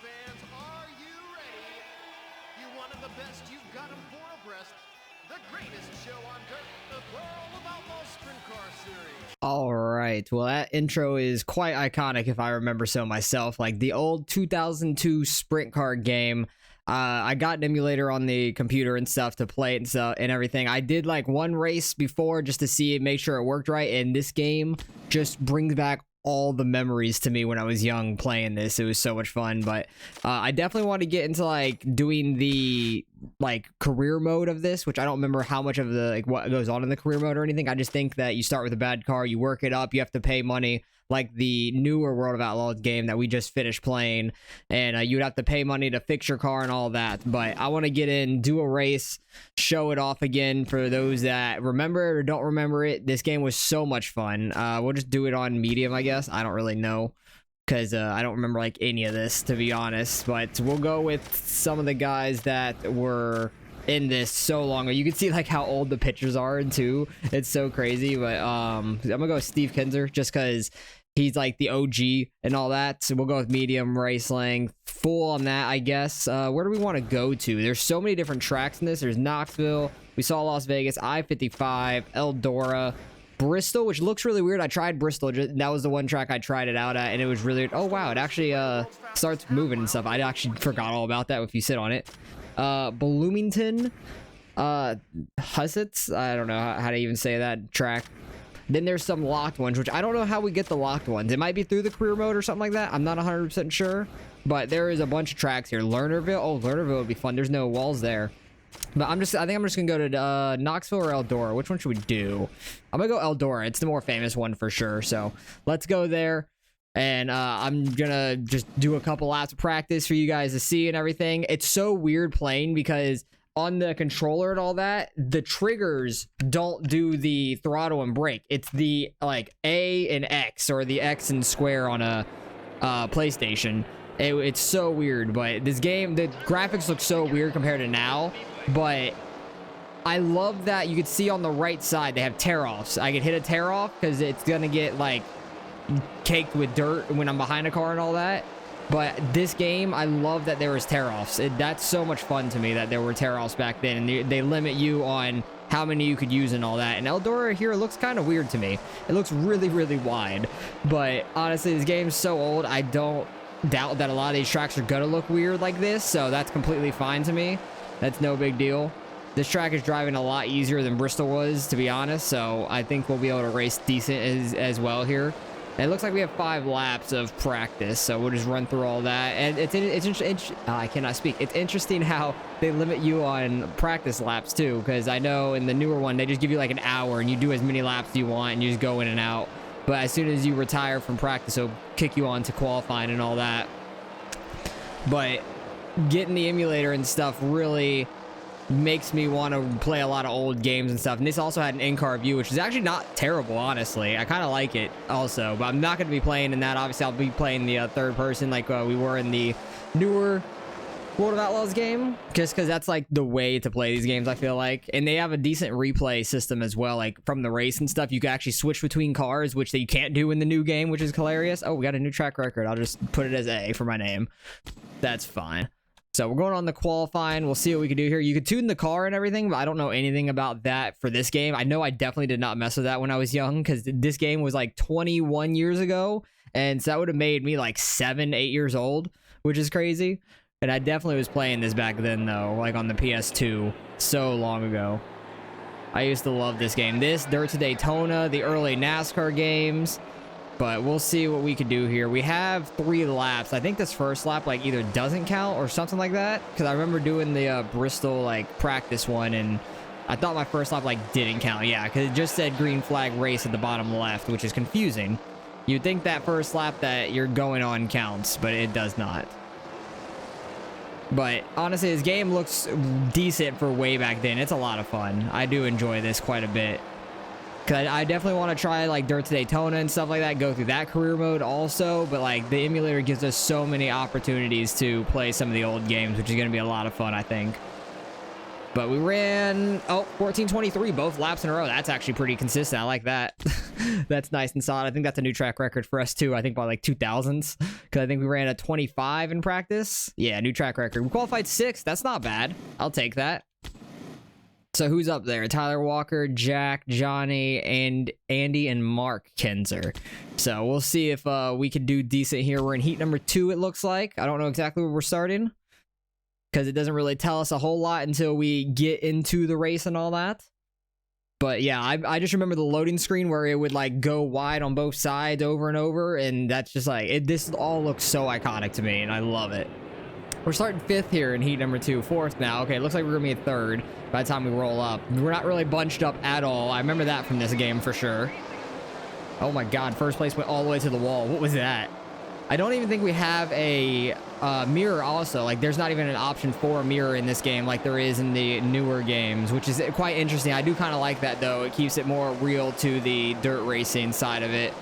fans, are you ready? You wanted the best, you've got them four abreast. The greatest show on dirt, the World of Outlaws Sprint Car Series. All right, well, that intro is quite iconic if I remember so myself. Like the old 2002 sprint car game. I got an emulator on the computer and stuff to play it and everything. I did like one race before just to see it, make sure it worked right. And this game just brings back all the memories to me when I was young playing this. It was so much fun. But I definitely want to get into like doing the like career mode of this, which I don't remember how much of the like what goes on in the career mode or anything. I just think that you start with a bad car, you work it up, you have to pay money, like the newer World of Outlaws game that we just finished playing, and you would have to pay money to fix your car and all that. But I want to get in, do a race, show it off again for those that remember it or don't remember it. This game was so much fun. We'll just do it on medium, I guess. I don't really know, because I don't remember like any of this, to be honest. But we'll go with some of the guys that were in this so long ago. You can see like how old the pictures are too. It's so crazy. But I'm gonna go with Steve Kinzer just because he's like the OG and all that. So we'll go with medium, race length, full on that, I guess. Where do we want to go to? There's so many different tracks in this. There's Knoxville, we saw Las Vegas, I-55, Eldora, Bristol, which looks really weird. I tried Bristol. That was the one track I tried it out at, and it was really, oh wow, it actually starts moving and stuff. I actually forgot all about that if you sit on it. Bloomington, Hussets, I don't know how to even say that track. Then there's some locked ones, which I don't know how we get the locked ones. It might be through the career mode or something like that. I'm not 100% sure, but there is a bunch of tracks here. Lernerville, oh, Lernerville would be fun. There's no walls there. But I think I'm just gonna go to Knoxville or Eldora. Which one should we do? I'm gonna go Eldora. It's the more famous one for sure. So let's go there. And I'm gonna just do a couple laps of practice for you guys to see and everything. It's so weird playing because on the controller and all that, the triggers don't do the throttle and brake. It's the like A and X, or the X and square on a PlayStation. It's so weird. But this game, the graphics look so weird compared to now. But I love that you can see on the right side they have tear-offs. I could hit a tear-off because it's gonna get like caked with dirt when I'm behind a car and all that. But this game, I love that there was tear-offs. That's so much fun to me that there were tear-offs back then, and they limit you on how many you could use and all that. And Eldora here looks kind of weird to me. It looks really, really wide. But honestly, this game's so old, I don't doubt that a lot of these tracks are gonna look weird like this, so that's completely fine to me. That's no big deal. This track is driving a lot easier than Bristol was, to be honest, so I think we'll be able to race decent as well here. And it looks like we have 5 laps of practice, so we'll just run through all that. And I cannot speak. It's interesting how they limit you on practice laps too, because I know in the newer one they just give you like an hour and you do as many laps as you want and you just go in and out. But as soon as you retire from practice, it'll kick you on to qualifying and all that. But getting the emulator and stuff really makes me want to play a lot of old games and stuff. And this also had an in-car view, which is actually not terrible, honestly. I kind of like it also, but I'm not going to be playing in that. Obviously, I'll be playing the third person like we were in the newer World of Outlaws game, just because that's like the way to play these games, I feel like. And they have a decent replay system as well, like from the race and stuff. You can actually switch between cars, which you can't do in the new game, which is hilarious. Oh, we got a new track record. I'll just put it as A for my name. That's fine. So we're going on the qualifying. We'll see what we can do here. You could tune the car and everything, but I don't know anything about that for this game. I know I definitely did not mess with that when I was young, because this game was like 21 years ago. And so that would have made me like 7, 8 years old, which is crazy. And I definitely was playing this back then, though, like on the PS2, so long ago. I used to love this game. This, Dirt to Daytona, the early NASCAR games. But we'll see what we can do here. We have 3 laps. I think this first lap like either doesn't count or something like that, because I remember doing the Bristol like practice one, and I thought my first lap like didn't count. Yeah, because it just said green flag race at the bottom left, which is confusing. You'd think that first lap that you're going on counts, but it does not. But honestly, this game looks decent for way back then. It's a lot of fun. I do enjoy this quite a bit. Cause I definitely want to try like Dirt to Daytona and stuff like that, go through that career mode also, but like the emulator gives us so many opportunities to play some of the old games, which is going to be a lot of fun, I think. But we ran 14:23 both laps in a row. That's actually pretty consistent. I like that. That's nice and solid. I think that's a new track record for us too. I think by like 2000s, because I think we ran a 25 in practice. Yeah, new track record. We qualified 6th. That's not bad. I'll take that. So who's up there? Tyler Walker, Jack, Johnny, and Andy, and Mark Kenzer. So we'll see if we can do decent here. We're in heat number 2, it looks like. I don't know exactly where we're starting, because it doesn't really tell us a whole lot until we get into the race and all that. But yeah, I just remember the loading screen where it would like go wide on both sides over and over, and that's just like, this all looks so iconic to me, and I love it. We're starting 5th here in heat number 2, 4th now. Okay, it looks like we're gonna be at 3rd by the time we roll up. We're not really bunched up at all. I remember that from this game for sure. Oh my god, first place went all the way to the wall. What was that? I don't even think we have a mirror also. Like, there's not even an option for a mirror in this game like there is in the newer games, which is quite interesting. I do kind of like that, though. It keeps it more real to the dirt racing side of it.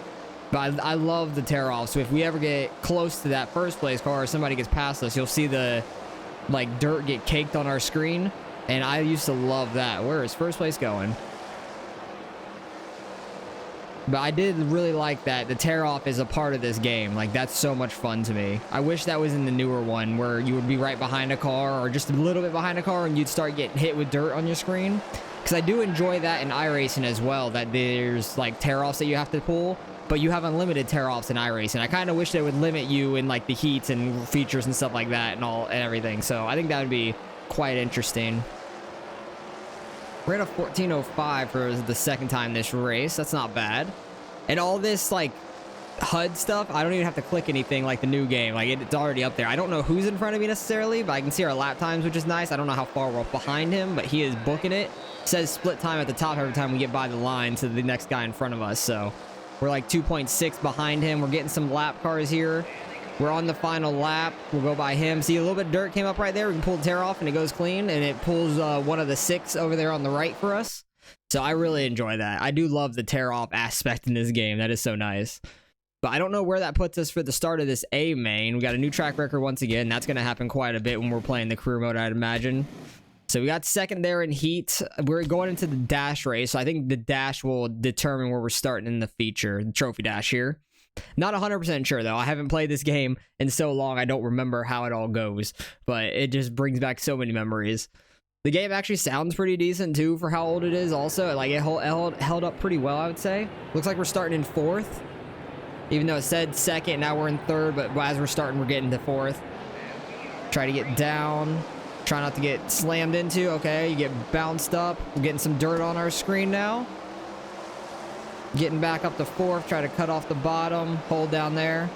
But I love the tear-off, so if we ever get close to that first place car or somebody gets past us, you'll see the, like, dirt get caked on our screen, and I used to love that. Where is first place going? But I did really like that the tear-off is a part of this game. Like, that's so much fun to me. I wish that was in the newer one, where you would be right behind a car, or just a little bit behind a car, and you'd start getting hit with dirt on your screen. Because I do enjoy that in iRacing as well, that there's, like, tear-offs that you have to pull, but you have unlimited tear-offs in iRacing. I kind of wish they would limit you in like the heats and features and stuff like that and everything. So I think that would be quite interesting. We're at a 14:05 for the second time this race. That's not bad. And all this like HUD stuff, I don't even have to click anything like the new game. Like it's already up there. I don't know who's in front of me necessarily, but I can see our lap times, which is nice. I don't know how far we're behind him, but he is booking it. It says split time at the top every time we get by the line to the next guy in front of us. So we're like 2.6 behind him. We're getting some lap cars here. We're on the final lap. We'll go by him. See, a little bit of dirt came up right there. We can pull the tear off and it goes clean, and it pulls one of the 6 over there on the right for us. So I really enjoy that. I do love the tear off aspect in this game. That is so nice. But I don't know where that puts us for the start of this A main. We got a new track record once again. That's going to happen quite a bit when we're playing the career mode, I'd imagine. So we got 2nd there in heat. We're going into the dash race. So I think the dash will determine where we're starting in the feature, the trophy dash here. Not 100% sure, though. I haven't played this game in so long, I don't remember how it all goes. But it just brings back so many memories. The game actually sounds pretty decent, too, for how old it is also. Like, it held up pretty well, I would say. Looks like we're starting in 4th. Even though it said 2nd, now we're in 3rd. But as we're starting, we're getting to 4th. Try to get down. Try not to get slammed into. Okay, you get bounced up. We're getting some dirt on our screen now. Getting back up to 4th. Try to cut off the bottom. Hold down there.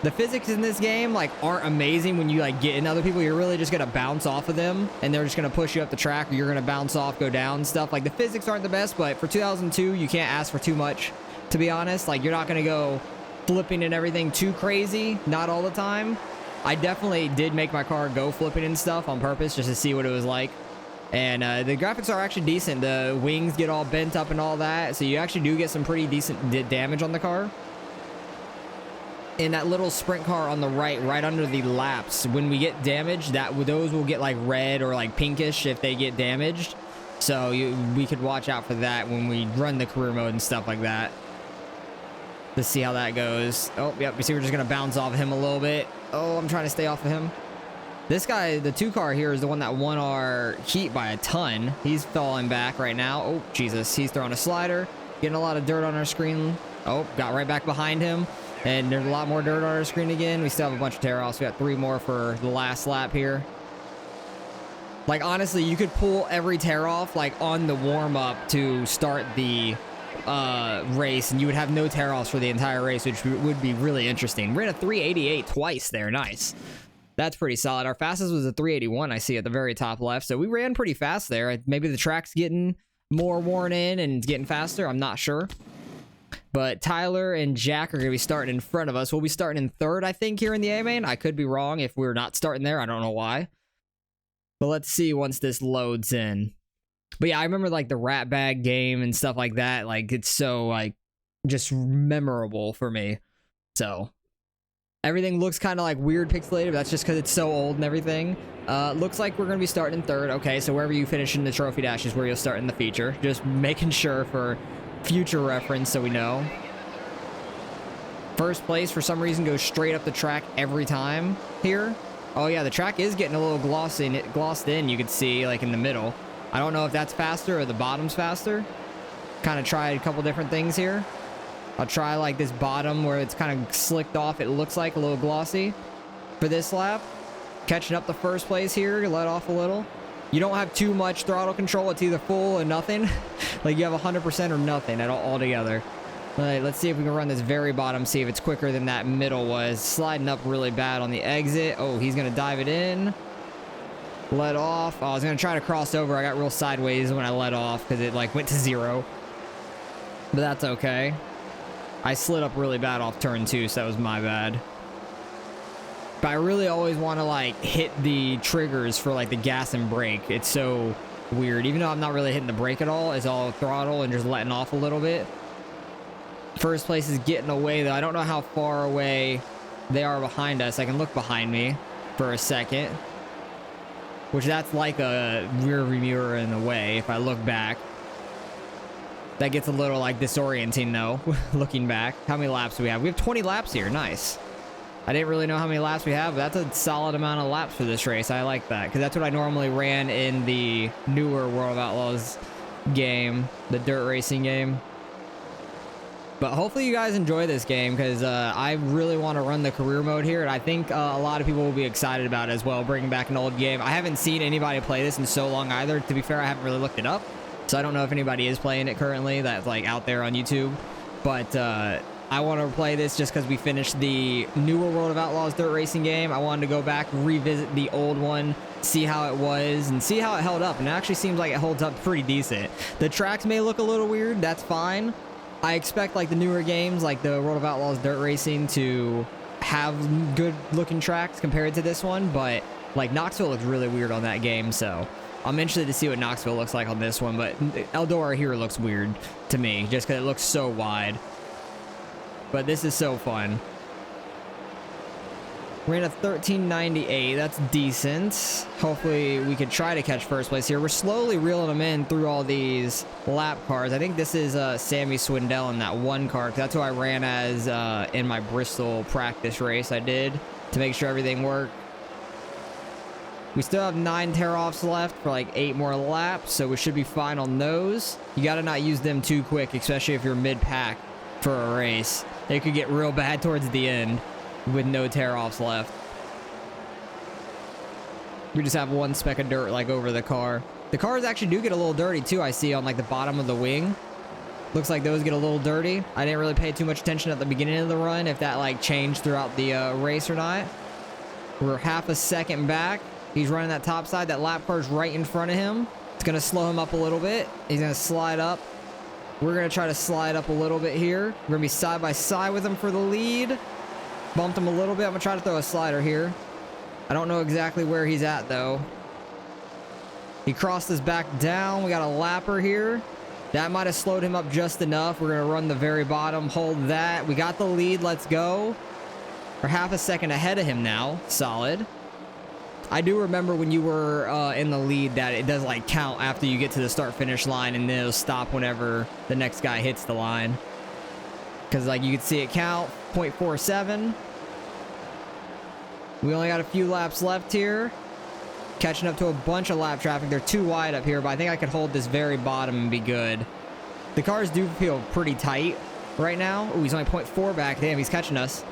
The physics in this game, like, aren't amazing when you, like, get in other people. You're really just going to bounce off of them, and they're just going to push you up the track, or you're going to bounce off, go down, and stuff. Like, the physics aren't the best, but for 2002, you can't ask for too much, to be honest. Like, you're not going to go flipping and everything too crazy. Not all the time. I definitely did make my car go flipping and stuff on purpose just to see what it was like. And the graphics are actually decent. The wings get all bent up and all that, so you actually do get some pretty decent damage on the car. In that little sprint car on the right under the laps, when we get damaged, those will get like red or like pinkish if they get damaged. So we could watch out for that when we run the career mode and stuff like that. Let's see how that goes. Oh, yep. You see, we're just going to bounce off him a little bit. Oh, I'm trying to stay off of him. This guy, the 2 car here, is the one that won our heat by a ton. He's falling back right now. Oh, Jesus. He's throwing a slider. Getting a lot of dirt on our screen. Oh, got right back behind him. And there's a lot more dirt on our screen again. We still have a bunch of tear-offs. We got 3 more for the last lap here. Like, honestly, you could pull every tear-off, like, on the warm-up to start the race, and you would have no tear-offs for the entire race, which would be really interesting. We're in a 388 twice there. Nice. That's pretty solid. Our fastest was a 381, I see at the very top left. So we ran pretty fast there. Maybe the track's getting more worn in and getting faster. I'm not sure. But Tyler and Jack are going to be starting in front of us. We'll be starting in 3rd, I think, here in the A-Main. I could be wrong if we're not starting there. I don't know why. But let's see once this loads in. But yeah, I remember like the rat bag game and stuff like that. Like, it's so like just memorable for me. So everything looks kind of like weird pixelated, but that's just because it's so old and everything. Looks like we're going to be starting in 3rd. Okay, so wherever you finish in the trophy dash is where you'll start in the feature. Just making sure for future reference so we know. First place, for some reason, goes straight up the track every time here. Oh, yeah, the track is getting a little glossed in, you could see, like, in the middle. I don't know if that's faster or the bottom's faster. Kind of tried a couple different things here. I'll try, like, this bottom where it's kind of slicked off. It looks like a little glossy for this lap. Catching up the first place here, let off a little. You don't have too much throttle control. It's either full or nothing. Like, you have 100% or nothing altogether. All right, let's see if we can run this very bottom, see if it's quicker than that middle was. Sliding up really bad on the exit. Oh, he's going to dive it in. Let off. Oh, I was going to try to cross over. I got real sideways when I let off because it, like, went to 0. But that's okay. I slid up really bad off turn 2, so that was my bad. But I really always want to, like, hit the triggers for, like, the gas and brake. It's so weird. Even though I'm not really hitting the brake at all, it's all throttle and just letting off a little bit. First place is getting away, though. I don't know how far away they are behind us. I can look behind me for a second. Which that's like a rear view mirror in a way, if I look back. That gets a little, like, disorienting, though, looking back. How many laps do we have? We have 20 laps here. Nice. I didn't really know how many laps we have, but that's a solid amount of laps for this race. I like that, because that's what I normally ran in the newer World of Outlaws game, the dirt racing game. But hopefully you guys enjoy this game, because I really want to run the career mode here, and I think a lot of people will be excited about it as well, bringing back an old game. I haven't seen anybody play this in so long either. To be fair, I haven't really looked it up, so I don't know if anybody is playing it currently that's, like, out there on YouTube. But I want to play this just because we finished the newer World of Outlaws dirt racing game. I wanted to go back, revisit the old one, see how it was, and see how it held up. And it actually seems like it holds up pretty decent. The tracks may look a little weird. That's fine. I expect, like, the newer games, like the World of Outlaws dirt racing, to have good looking tracks compared to this one. But, like, Knoxville looks really weird on that game, so I'm interested to see what Knoxville looks like on this one. But Eldora here looks weird to me, just because it looks so wide. But this is so fun. Ran a 1398. That's decent. Hopefully we could try to catch first place here. We're slowly reeling them in through all these lap cars. I think this is Sammy Swindell in that one car, because that's who I ran as in my Bristol practice race I did to make sure everything worked. We still have 9 tear-offs left for like 8 more laps, so we should be fine on those. You got to not use them too quick, especially if you're mid-pack for a race. It could get real bad towards the end with no tear-offs left. We just have one speck of dirt, like, over the car. The cars actually do get a little dirty too, I see, on, like, the bottom of the wing. Looks like those get a little dirty. I didn't really pay too much attention at the beginning of the run if that, like, changed throughout the race or not. We're half a second back. He's running that top side. That lap car's right in front of him. It's going to slow him up a little bit. He's going to slide up. We're going to try to slide up a little bit here. We're going to be side by side with him for the lead. Bumped him a little bit. I'm going to try to throw a slider here. I don't know exactly where he's at, though. He crossed us back down. We got a lapper here. That might have slowed him up just enough. We're going to run the very bottom. Hold that. We got the lead. Let's go. We're half a second ahead of him now. Solid. I do remember when you were in the lead that it does, like, count after you get to the start-finish line, and then it'll stop whenever the next guy hits the line. Because, like, you can see it count, 0.47. We only got a few laps left here. Catching up to a bunch of lap traffic. They're too wide up here, but I think I could hold this very bottom and be good. The cars do feel pretty tight right now. Oh, he's only 0.4 back. Damn, he's catching us.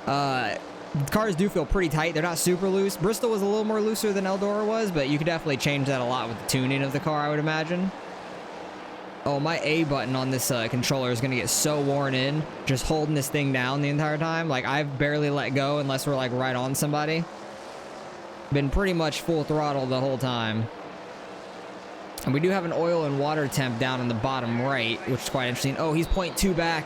The cars do feel pretty tight. They're not super loose. Bristol was a little more looser than Eldora was, but you could definitely change that a lot with the tuning of the car, I would imagine. Oh, my A button on this controller is going to get so worn in just holding this thing down the entire time. Like, I've barely let go unless we're, like, right on somebody. Been pretty much full throttle the whole time. And we do have an oil and water temp down in the bottom right, which is quite interesting. Oh, he's 0.2 back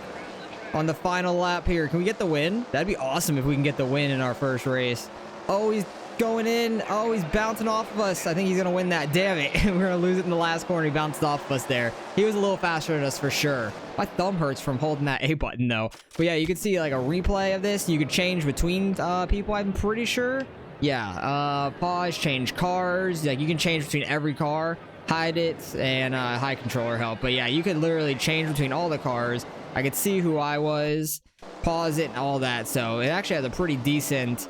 on the final lap here. Can we get the win? That'd be awesome if we can get the win in our first race. Oh, he's going in. Oh, he's bouncing off of us. I think he's going to win that. Damn it. We're going to lose it in the last corner. He bounced off of us there. He was a little faster than us for sure. My thumb hurts from holding that A button, though. But yeah, you can see, like, a replay of this. You could change between people, I'm pretty sure. Yeah, pause, change cars. Like, you can change between every car. hide it, and high controller help. But yeah, you could literally change between all the cars. I could see who I was, pause it, and all that. So it actually has a pretty decent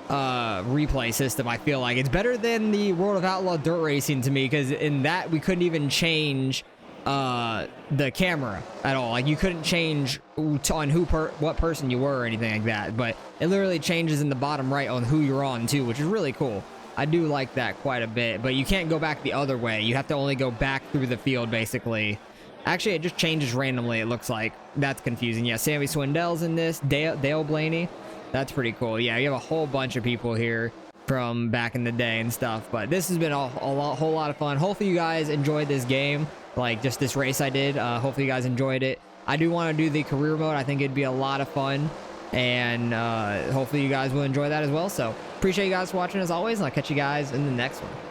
replay system. I feel like it's better than the World of Outlaw dirt racing to me, because in that we couldn't even change the camera at all. Like, you couldn't change on what person you were or anything like that, but it literally changes in the bottom right on who you're on too, which is really cool. I do like that quite a bit, but you can't go back the other way. You have to only go back through the field, basically. Actually, it just changes randomly, it looks like. That's confusing. Yeah, Sammy Swindell's in this. Dale Blaney. That's pretty cool. Yeah, you have a whole bunch of people here from back in the day and stuff, but this has been a whole lot of fun. Hopefully you guys enjoyed this game, like just this race I did. Hopefully you guys enjoyed it. I do want to do the career mode. I think it'd be a lot of fun, and hopefully you guys will enjoy that as well. So appreciate you guys watching as always, and I'll catch you guys in the next one.